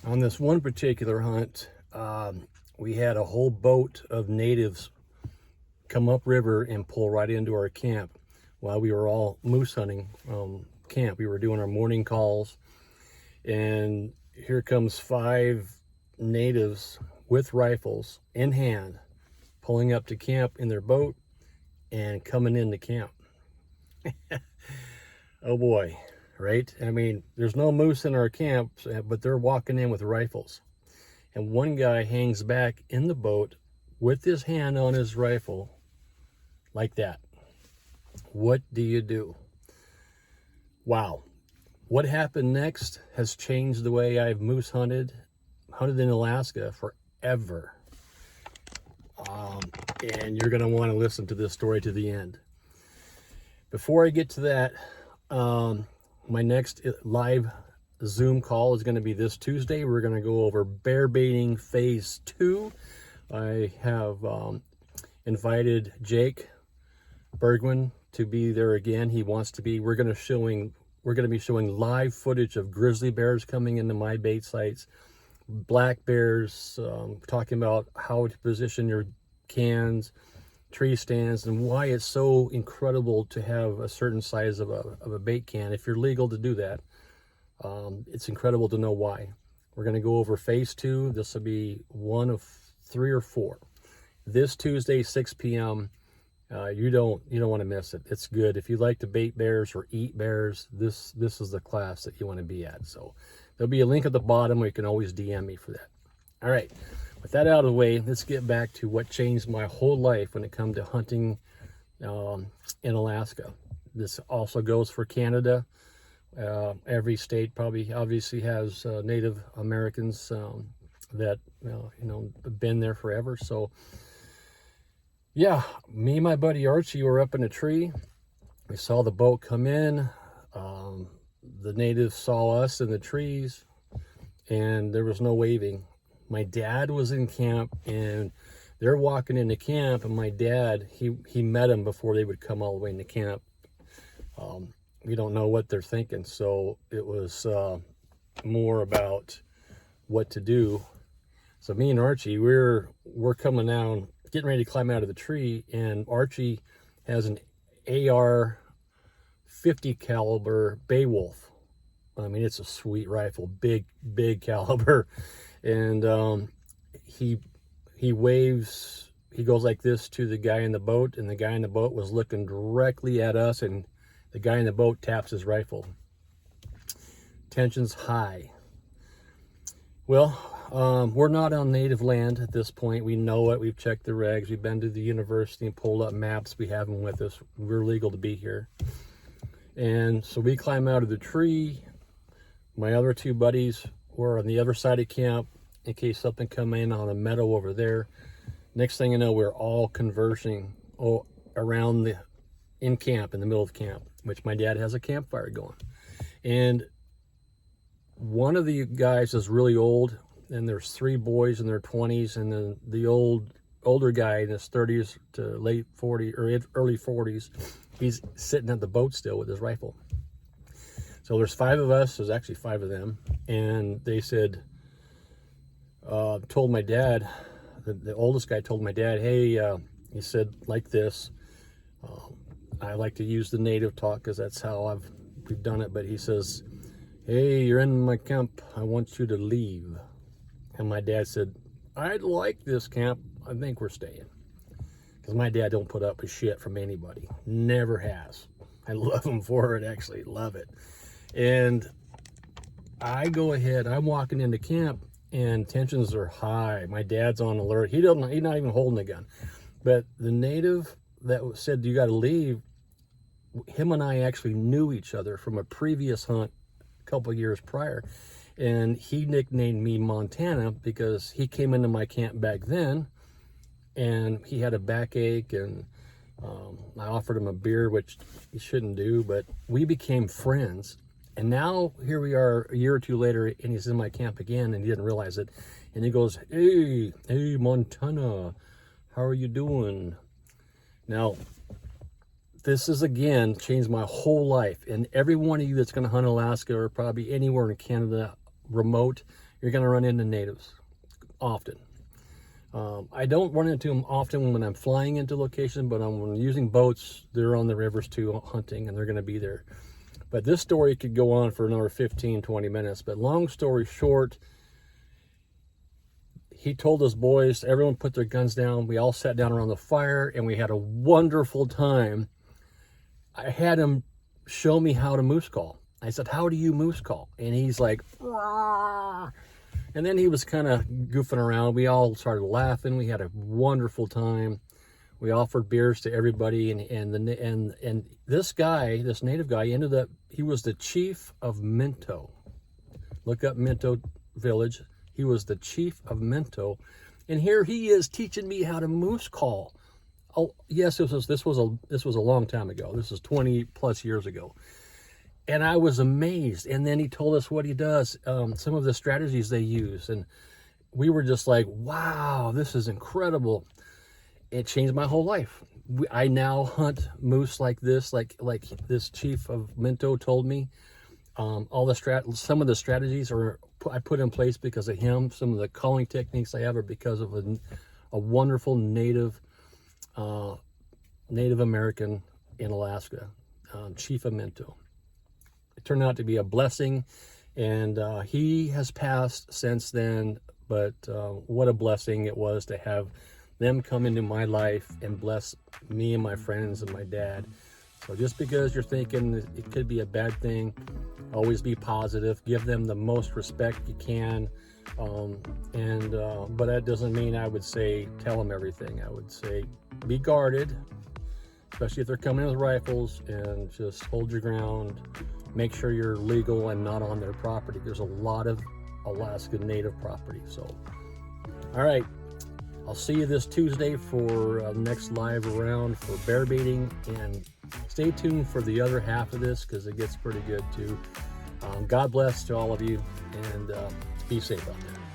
On this one particular hunt, we had a whole boat of natives come upriver and pull right into our camp while we were all moose hunting camp. We were doing our morning calls, and here comes 5 natives with rifles in hand, pulling up to camp in their boat and coming into camp. Oh boy, right? I mean, there's no moose in our camp, but they're walking in with rifles. And one guy hangs back in the boat with his hand on his rifle like that. What do you do? Wow. What happened next has changed the way I've moose hunted in Alaska forever. And you're going to want to listen to this story to the end. Before I get to that, my next live Zoom call is going to be this Tuesday. We're going to go over bear baiting phase 2. I have invited Jake Bergman to be there again. He wants to be. We're going to be showing live footage of grizzly bears coming into my bait sites, black bears, talking about how to position your cans, tree stands, and why it's so incredible to have a certain size of a bait can. If you're legal to do that, it's incredible to know why. We're going to go over phase 2. This will be one of 3 or 4. This Tuesday, 6 p.m. You don't want to miss it. It's good. If you like to bait bears or eat bears, this is the class that you want to be at. So there'll be a link at the bottom where you can always DM me for that. All right. With that out of the way, let's get back to what changed my whole life when it comes to hunting in Alaska. This also goes for Canada. Every state probably obviously has Native Americans that have been there forever. So yeah, me and my buddy Archie were up in a tree. We saw the boat come in. The natives saw us in the trees, and there was no waving. My dad was in camp, and they're walking into camp, and my dad, he met them before they would come all the way into camp. We don't know what they're thinking, so it was more about what to do. So me and Archie, we're coming down, getting ready to climb out of the tree, and Archie has an AR 50 caliber Beowulf. I mean, it's a sweet rifle, big caliber. And he waves, he goes like this to the guy in the boat, and the guy in the boat was looking directly at us, and the guy in the boat taps his rifle. Tension's high. Well, we're not on native land at this point. We know it. We've checked the regs. We've been to the university and pulled up maps. We have them with us. We're legal to be here. And so we climb out of the tree. My other 2 buddies were on the other side of camp in case something come in on a meadow over there. Next thing you know, we're all conversing around in camp, in the middle of camp, which my dad has a campfire going. And one of the guys is really old, and there's 3 boys in their 20s, and then the older guy in his 30s to late 40s or early 40s, he's sitting at the boat still with his rifle. So there's 5 of us. There's actually 5 of them, and they said, told my dad, the oldest guy told my dad, hey, he said like this, I like to use the native talk because that's how we've done it, but he says, hey, you're in my camp, I want you to leave. And my dad said, I like this camp, I think we're staying. Because my dad don't put up with shit from anybody, never has. I love him for it, actually, love it. And I go ahead, I'm walking into camp, and tensions are high. My dad's on alert. He's not even holding a gun. But the native that said, you got to leave, him and I actually knew each other from a previous hunt a couple years prior. And he nicknamed me Montana because he came into my camp back then, and he had a backache, and I offered him a beer, which he shouldn't do, but we became friends. And now here we are a year or 2 later, and he's in my camp again, and he didn't realize it. And he goes, hey, Montana, how are you doing? Now, this has again changed my whole life. And every one of you that's going to hunt Alaska or probably anywhere in Canada remote, you're going to run into natives often. I don't run into them often when I'm flying into location, but when I'm using boats, they're on the rivers too, hunting, and they're going to be there. But this story could go on for another 15, 20 minutes. But long story short, he told us boys, everyone put their guns down. We all sat down around the fire, and we had a wonderful time. I had him show me how to moose call. I said, how do you moose call? And he's like, "Rawr." And then he was kind of goofing around. We all started laughing. We had a wonderful time. We offered beers to everybody, and this guy, this native guy, ended up, he was the chief of Minto. Look up Minto Village. He was the chief of Minto, and here he is teaching me how to moose call. Oh yes, this was a long time ago. This is 20 plus years ago. And I was amazed. And then he told us what he does, some of the strategies they use. And we were just like, wow, this is incredible. It changed my whole life. I now hunt moose like this, like this chief of Minto told me. Some of the strategies I put in place because of him. Some of the calling techniques I have are because of a wonderful Native American in Alaska, Chief of Minto. It turned out to be a blessing, and he has passed since then, but what a blessing it was to have them come into my life and bless me and my friends and my dad. So just because you're thinking it could be a bad thing, always be positive, give them the most respect you can, but that doesn't mean I would say tell them everything. I would say be guarded, especially if they're coming with rifles, and just hold your ground. Make sure you're legal and not on their property. There's a lot of Alaska Native property. So, all right, I'll see you this Tuesday for next live round for bear baiting, and stay tuned for the other half of this because it gets pretty good too. God bless to all of you, and be safe out there.